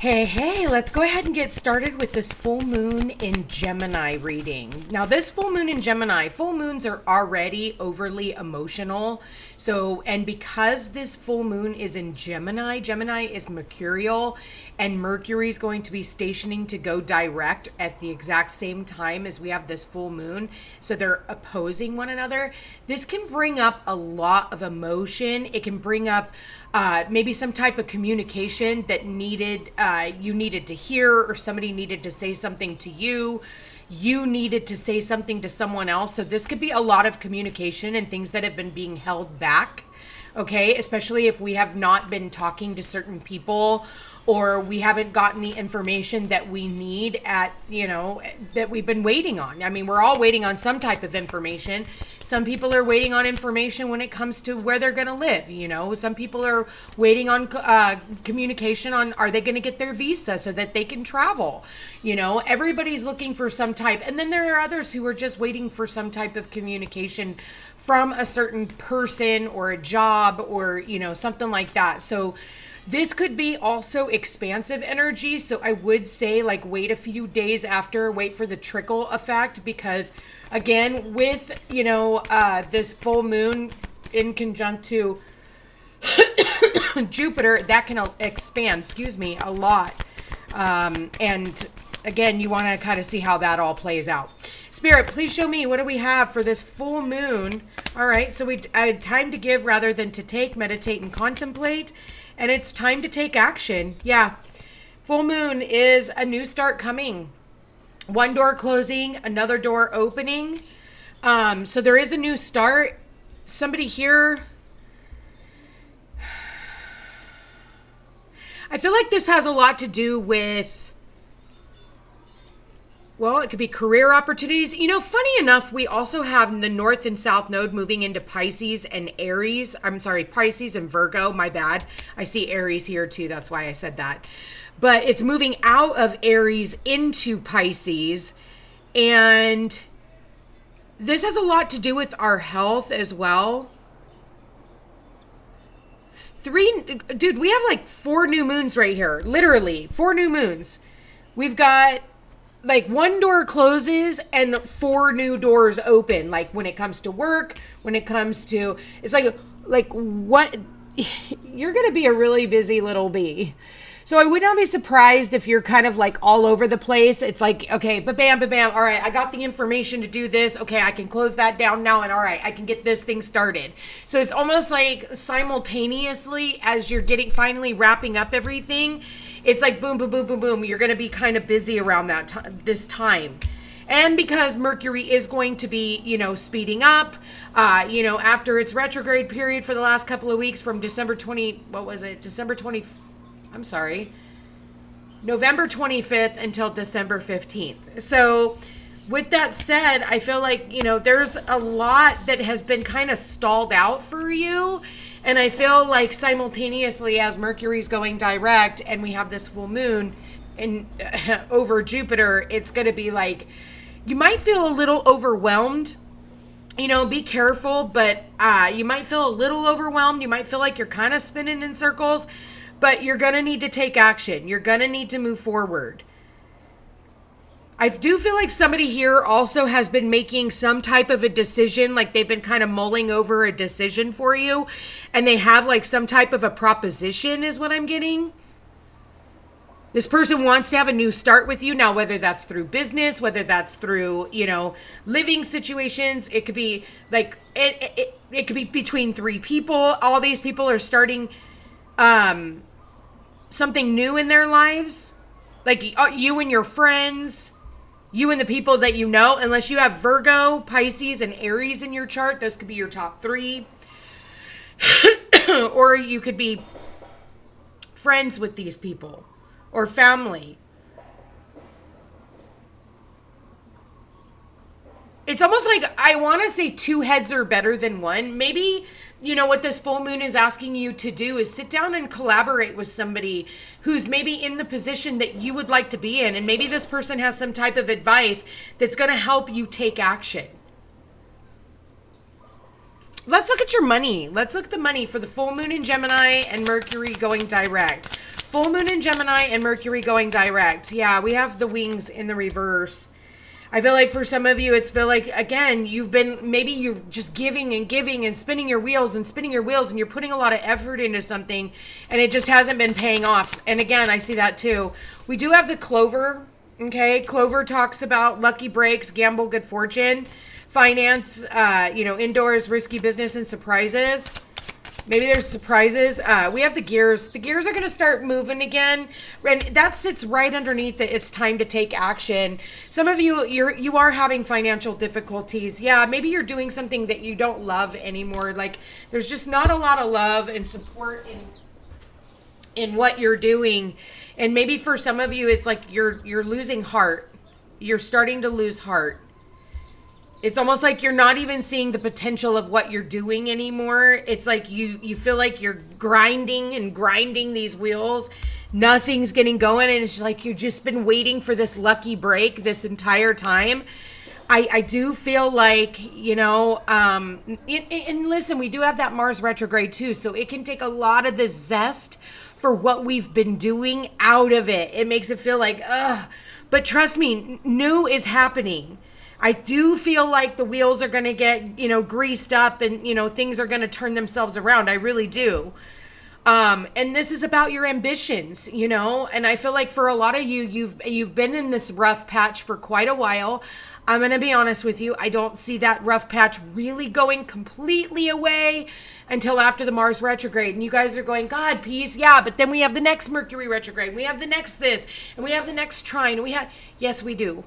Hey, let's go ahead and get started with this full moon in Gemini reading. Now, this full moon in Gemini, full moons are already overly emotional. So, and because this full moon is in Gemini, Gemini is mercurial, and Mercury is going to be stationing to go direct at the exact same time as we have this full moon. So they're opposing one another. This can bring up a lot of emotion. It can bring up maybe some type of communication that you needed to hear, or somebody needed to say something to you. You needed to say something to someone else. So this could be a lot of communication and things that have been being held back. Okay, especially if we have not been talking to certain people, or we haven't gotten the information that we need that we've been waiting on. I mean, we're all waiting on some type of information. Some people are waiting on information when it comes to where they're going to live. Some people are waiting on communication on, are they going to get their visa so that they can travel? Everybody's looking for some type. And then there are others who are just waiting for some type of communication from a certain person or a job or, something like that. So this could be also expansive energy. So I would say wait a few days after, wait for the trickle effect, because again, with, this full moon in conjunct to Jupiter, that can expand, a lot. And again, you want to kind of see how that all plays out. Spirit, please show me, what do we have for this full moon? All right, so I had time to give rather than to take, meditate and contemplate. And it's time to take action. Yeah. Full moon is a new start coming. One door closing, another door opening. So there is a new start. Somebody here. I feel like this has a lot to do with, it could be career opportunities. Funny enough, we also have the North and South node moving into Pisces and Aries. I'm sorry, Pisces and Virgo. My bad. I see Aries here too. That's why I said that. But it's moving out of Aries into Pisces. And this has a lot to do with our health as well. Dude, we have 4 new moons right here. Literally 4 new moons. We've got one door closes and 4 new doors open. When it comes to work, when it comes to, it's what, you're going to be a really busy little bee. So I would not be surprised if you're kind of all over the place. It's okay, ba-bam. All right, I got the information to do this. Okay, I can close that down now. And all right, I can get this thing started. So it's almost simultaneously as you're finally wrapping up everything, it's boom, boom, boom, boom, boom. You're going to be kind of busy around this time. And because Mercury is going to be, speeding up, after its retrograde period for the last couple of weeks from November 25th until December 15th. So with that said, I feel there's a lot that has been kind of stalled out for you. And I feel simultaneously as Mercury's going direct and we have this full moon and over Jupiter, it's going to be you might feel a little overwhelmed. Be careful, but you might feel a little overwhelmed. You might feel you're kind of spinning in circles, but you're going to need to take action. You're going to need to move forward. I do feel somebody here also has been making some type of a decision, they've been kind of mulling over a decision for you, and they have some type of a proposition is what I'm getting. This person wants to have a new start with you. Now, whether that's through business, whether that's through, living situations, it could be it could be between 3 people. All these people are starting something new in their lives, you and your friends. You and the people that you know, unless you have Virgo, Pisces, and Aries in your chart, those could be your top 3. Or you could be friends with these people or family. It's almost I want to say 2 heads are better than one. Maybe, what this full moon is asking you to do is sit down and collaborate with somebody who's maybe in the position that you would like to be in. And maybe this person has some type of advice that's going to help you take action. Let's look at your money. Let's look at the money for the full moon in Gemini and Mercury going direct. Full moon in Gemini and Mercury going direct. Yeah, we have the wings in the reverse. I feel like for some of you, it's feel like, again, maybe you're just giving and spinning your wheels and you're putting a lot of effort into something and it just hasn't been paying off. And again, I see that too. We do have the Clover. Okay. Clover talks about lucky breaks, gamble, good fortune, finance, indoors, risky business, and surprises. Maybe there's surprises. We have the gears. The gears are going to start moving again. And that sits right underneath it. It's time to take action. Some of you are having financial difficulties. Yeah, maybe you're doing something that you don't love anymore. Like there's just not a lot of love and support in what you're doing. And maybe for some of you, it's like you're losing heart. You're starting to lose heart. It's almost like you're not even seeing the potential of what you're doing anymore. It's like you feel like you're grinding these wheels. Nothing's getting going. And it's like you've just been waiting for this lucky break this entire time. I do feel like, and listen, we do have that Mars retrograde too. So it can take a lot of the zest for what we've been doing out of it. It makes it feel like, ugh. But trust me, new is happening. I do feel like the wheels are going to get, greased up and, things are going to turn themselves around. I really do. And this is about your ambitions, and I feel like for a lot of you, you've been in this rough patch for quite a while. I'm going to be honest with you. I don't see that rough patch really going completely away until after the Mars retrograde. And you guys are going, God, peace. Yeah. But then we have the next Mercury retrograde. We have the next this, and we have the next trine. Yes, we do.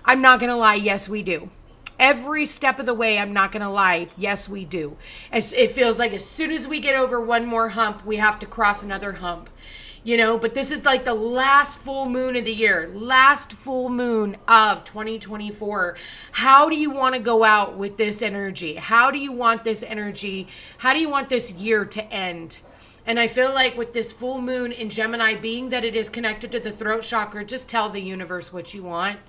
I'm not going to lie. Yes, we do. Every step of the way, I'm not going to lie. Yes, we do. It feels like as soon as we get over one more hump, we have to cross another hump. But this is like the last full moon of the year, last full moon of 2024. How do you want to go out with this energy? How do you want this energy? How do you want this year to end? And I feel like with this full moon in Gemini, being that it is connected to the throat chakra, just tell the universe what you want.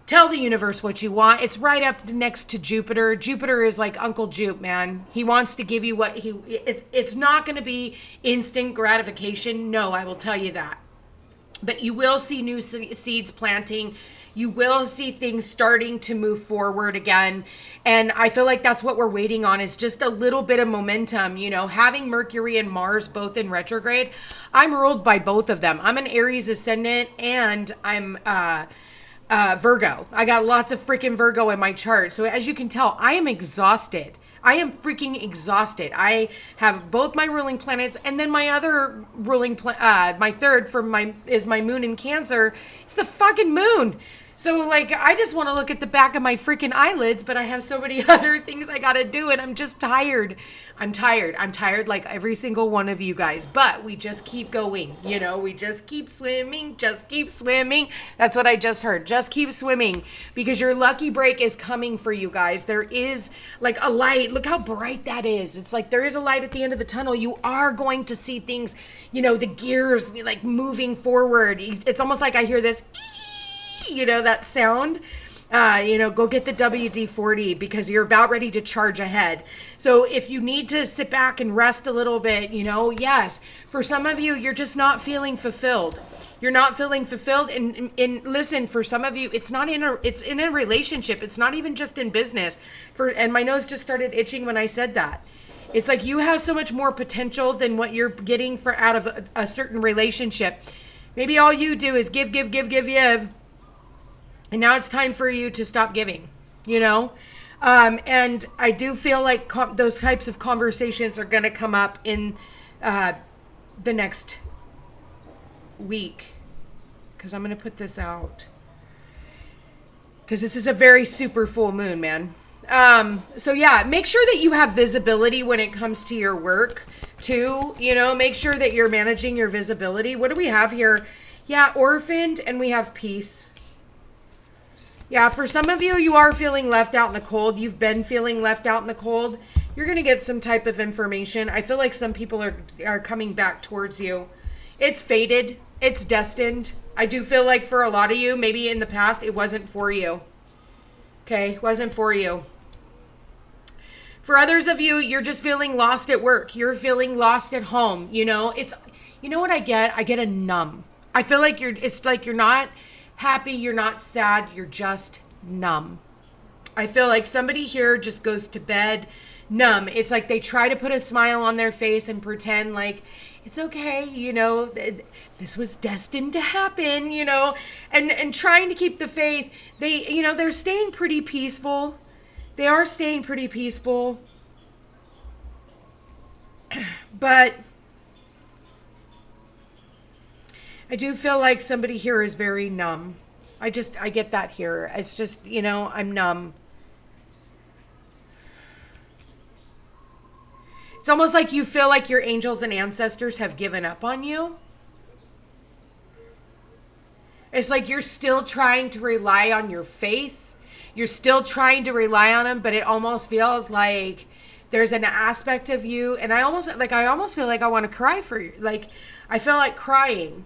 Tell the universe what you want. It's right up next to Jupiter. Jupiter is like Uncle Jupe, man. He wants to give you what it's not going to be instant gratification. No, I will tell you that. But you will see new seeds planting. You will see things starting to move forward again. And I feel like that's what we're waiting on, is just a little bit of momentum. Having Mercury and Mars both in retrograde, I'm ruled by both of them. I'm an Aries ascendant and I'm Virgo. I got lots of freaking Virgo in my chart. So as you can tell, I am exhausted. I am freaking exhausted. I have both my ruling planets, and then my other ruling my third is my moon in Cancer. It's the fucking moon. So I just want to look at the back of my freaking eyelids, but I have so many other things I got to do, and I'm just tired. I'm tired like every single one of you guys, but we just keep going. We just keep swimming, That's what I just heard. Just keep swimming, because your lucky break is coming for you guys. There is like a light. Look how bright that is. It's like there is a light at the end of the tunnel. You are going to see things, the gears like moving forward. It's almost like I hear this, that sound. Go get the WD-40 because you're about ready to charge ahead. So if you need to sit back and rest a little bit, yes, for some of you, you're just not feeling fulfilled. You're not feeling fulfilled. And listen, for some of you, it's in a relationship. It's not even just in business. And my nose just started itching when I said that. It's like you have so much more potential than what you're getting out of a certain relationship. Maybe all you do is give. And now it's time for you to stop giving, and I do feel like those types of conversations are going to come up in the next week, because I'm going to put this out because this is a very super full moon, man. So yeah, make sure that you have visibility when it comes to your work too. Make sure that you're managing your visibility. What do we have here? Yeah, orphaned, and we have peace. Yeah, for some of you, you are feeling left out in the cold. You've been feeling left out in the cold. You're going to get some type of information. I feel like some people are coming back towards you. It's fated. It's destined. I do feel like for a lot of you, maybe in the past, it wasn't for you. Okay, it wasn't for you. For others of you, you're just feeling lost at work. You're feeling lost at home. You know what I get? I get a numb. I feel like it's like you're not happy, you're not sad, you're just numb. I feel like somebody here just goes to bed numb. It's like they try to put a smile on their face and pretend like it's okay, this was destined to happen, and trying to keep the faith. They're staying pretty peaceful. They are staying pretty peaceful. But I do feel like somebody here is very numb. I get that here. It's just, I'm numb. It's almost like you feel like your angels and ancestors have given up on you. It's like you're still trying to rely on your faith. You're still trying to rely on them, but it almost feels like there's an aspect of you, and I almost feel like I want to cry for you. Like, I feel like crying.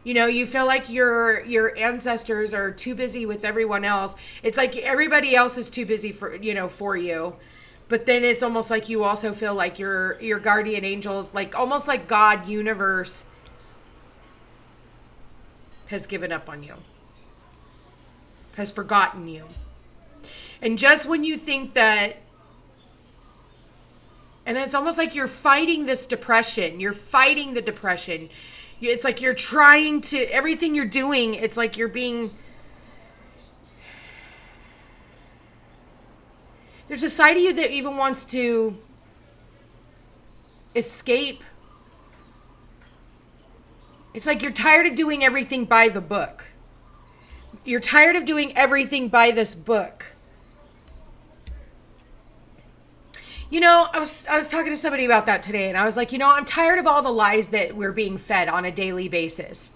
You feel like your ancestors are too busy with everyone else. It's like everybody else is too busy for you. But then it's almost like you also feel like your guardian angels, like almost like God, universe, has given up on you, has forgotten you. And just when you think that, and it's almost like you're fighting this depression, you're fighting the depression. It's like you're trying to, everything you're doing, it's like you're being, there's a side of you that even wants to escape. It's like you're tired of doing everything by the book. You're tired of doing everything by this book. I was talking to somebody about that today, and I was like, I'm tired of all the lies that we're being fed on a daily basis.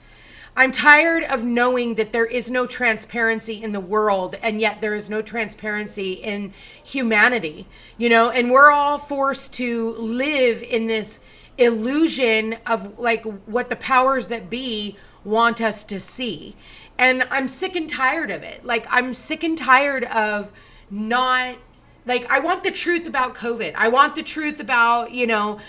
I'm tired of knowing that there is no transparency in the world, and yet there is no transparency in humanity, and we're all forced to live in this illusion of like what the powers that be want us to see. And I'm sick and tired of it. Like, I'm sick and tired of not, like, I want the truth about COVID. I want the truth about, the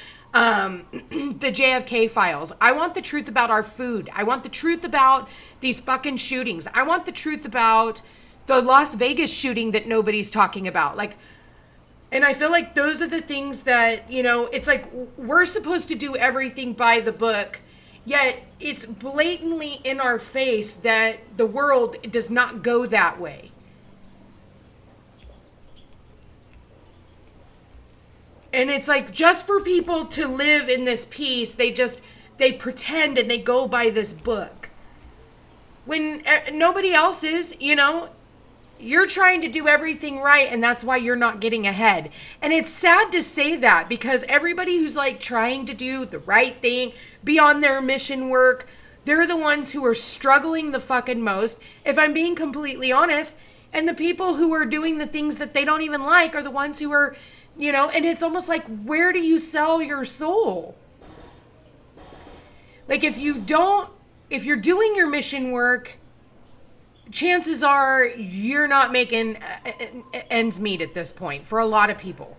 JFK files. I want the truth about our food. I want the truth about these fucking shootings. I want the truth about the Las Vegas shooting that nobody's talking about. Like, and I feel like those are the things that, it's like we're supposed to do everything by the book, yet it's blatantly in our face that the world does not go that way. And it's like, just for people to live in this peace, they pretend and they go by this book. When nobody else is, you're trying to do everything right, and that's why you're not getting ahead. And it's sad to say that, because everybody who's like trying to do the right thing, be on their mission work, they're the ones who are struggling the fucking most, if I'm being completely honest. And the people who are doing the things that they don't even like are the ones who are, and it's almost like, where do you sell your soul? Like, if you're doing your mission work, chances are you're not making ends meet at this point for a lot of people.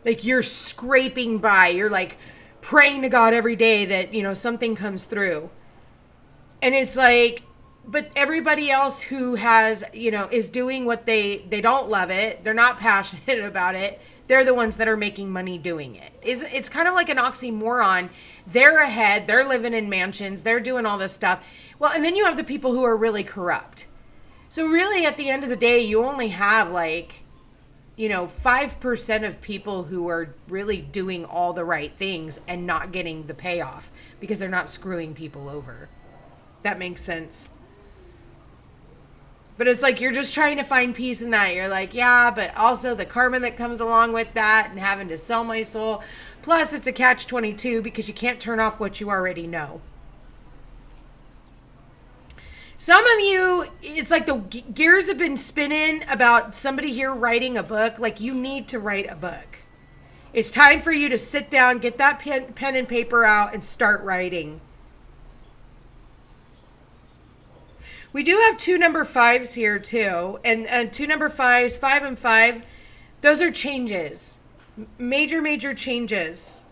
Like, you're scraping by. You're like praying to God every day that, something comes through. And it's like, but everybody else who has, is doing what they don't love it. They're not passionate about it. They're the ones that are making money doing it. It's kind of like an oxymoron. They're ahead. They're living in mansions. They're doing all this stuff. Well, and then you have the people who are really corrupt. So really, at the end of the day, you only have 5% of people who are really doing all the right things and not getting the payoff because they're not screwing people over. That makes sense. But it's like you're just trying to find peace in that. You're like, yeah, but also the karma that comes along with that and having to sell my soul. Plus, it's a catch-22 because you can't turn off what you already know. Some of you, it's like the gears have been spinning about somebody here writing a book. Like, you need to write a book. It's time for you to sit down, get that pen and paper out, and start writing. We do have 2 number 5s here too. And 2 number 5s, 5 and 5, those are changes. Major changes.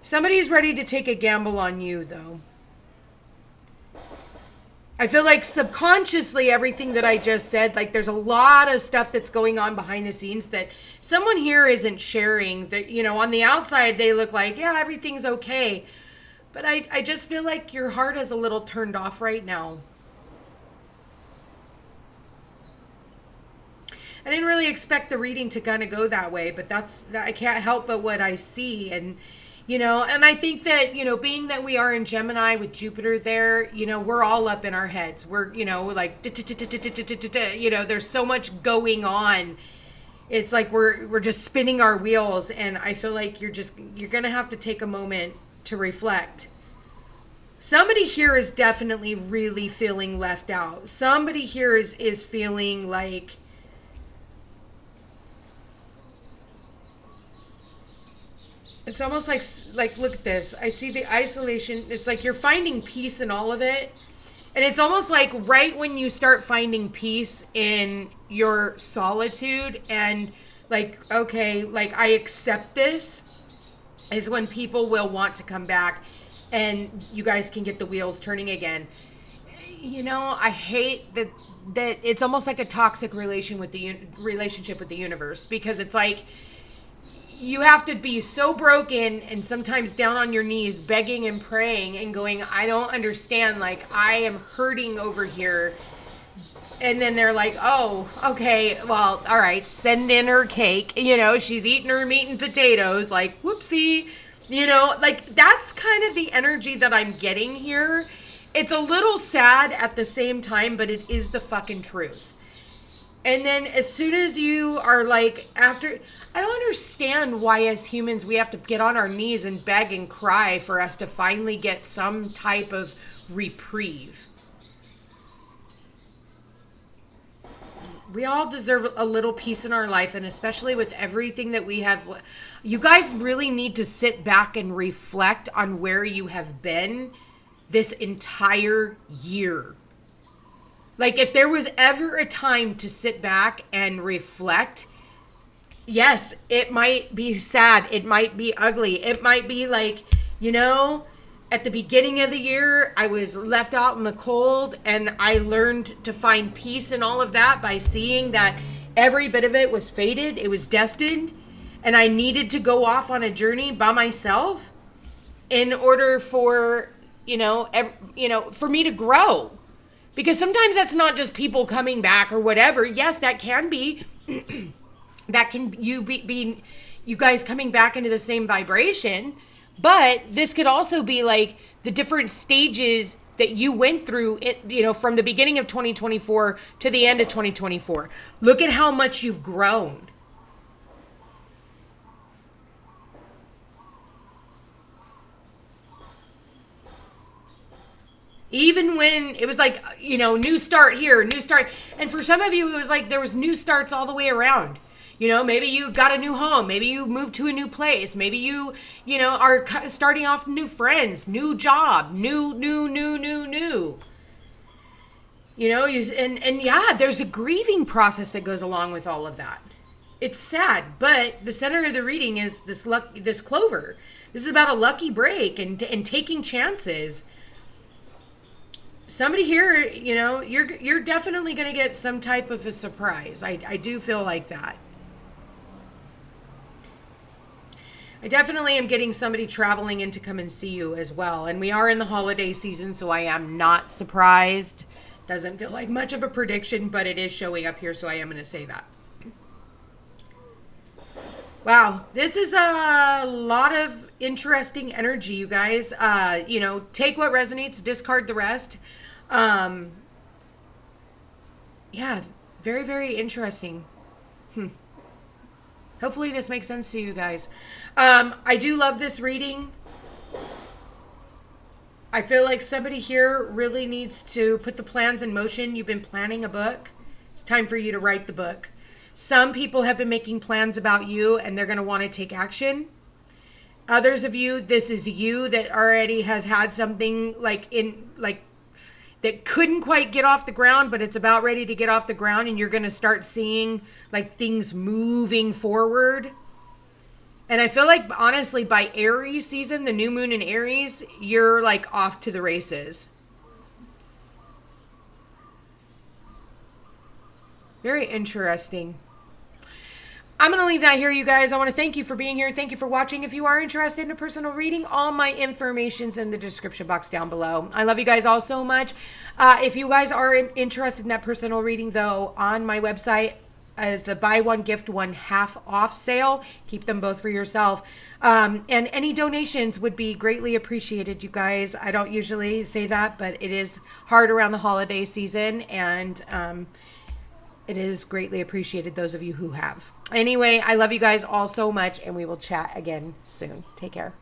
Somebody's ready to take a gamble on you, though. I feel like subconsciously everything that I just said, like there's a lot of stuff that's going on behind the scenes that someone here isn't sharing. That, you know, on the outside they look like, yeah, everything's okay. But I just feel like your heart is a little turned off right now. I didn't really expect the reading to kind of go that way, but I can't help but what I see. And you know, and I think that, you know, being that we are in Gemini with Jupiter there, you know, we're all up in our heads. We're, you know, like, you know, there's so much going on. It's like we're just spinning our wheels. And I feel like you're going to have to take a moment to reflect. Somebody here is definitely really feeling left out. Somebody here is feeling like, it's almost like look at this. I see the isolation. It's like you're finding peace in all of it. And it's almost like right when you start finding peace in your solitude and like, okay, like I accept this, is when people will want to come back and you guys can get the wheels turning again. You know, I hate that it's almost like a toxic relationship with the universe, because it's like, you have to be so broken and sometimes down on your knees begging and praying and going, I don't understand, like I am hurting over here. And then they're like, oh, okay, well, all right, send in her cake. You know, she's eating her meat and potatoes, like whoopsie. You know, like that's kind of the energy that I'm getting here. It's a little sad at the same time, but it is the fucking truth. And then as soon as you are like, after, I don't understand why as humans we have to get on our knees and beg and cry for us to finally get some type of reprieve. We all deserve a little peace in our life, and especially with everything that we have. You guys really need to sit back and reflect on where you have been this entire year. Like if there was ever a time to sit back and reflect, yes, it might be sad. It might be ugly. It might be like, you know, at the beginning of the year, I was left out in the cold and I learned to find peace in all of that by seeing that every bit of it was fated. It was destined. And I needed to go off on a journey by myself in order for, for me to grow. Because sometimes that's not just people coming back or whatever. Yes, that can be. That can be you guys coming back into the same vibration. But this could also be like the different stages that you went through, from the beginning of 2024 to the end of 2024. Look at how much you've grown. Even when it was like, new start here, new start. And for some of you, it was like there was new starts all the way around. Maybe you got a new home. Maybe you moved to a new place. Maybe you are starting off new friends, new job, new. And yeah, there's a grieving process that goes along with all of that. It's sad, but the center of the reading is this clover. This is about a lucky break and taking chances. Somebody here, you're definitely going to get some type of a surprise. I do feel like that. I definitely am getting somebody traveling in to come and see you as well. And we are in the holiday season, so I am not surprised. Doesn't feel like much of a prediction, but it is showing up here, so I am going to say that. Wow, this is a lot of interesting energy, you guys. Take what resonates, discard the rest. Yeah, very, very interesting. Hopefully this makes sense to you guys. I do love this reading. I feel like somebody here really needs to put the plans in motion. You've been planning a book. It's time for you to write the book. Some people have been making plans about you and they're going to want to take action. Others of you, this is you that already has had something that couldn't quite get off the ground, but it's about ready to get off the ground, and you're going to start seeing like things moving forward. And I feel like, honestly, by Aries season, the new moon in Aries, you're like off to the races. Very interesting. I'm going to leave that here, you guys. I want to thank you for being here. Thank you for watching. If you are interested in a personal reading, all my information's in the description box down below. I love you guys all so much. If you guys are interested in that personal reading, though, on my website is the buy one, gift one half off sale. Keep them both for yourself. And any donations would be greatly appreciated, you guys. I don't usually say that, but it is hard around the holiday season, and it is greatly appreciated, those of you who have. Anyway, I love you guys all so much, and we will chat again soon. Take care.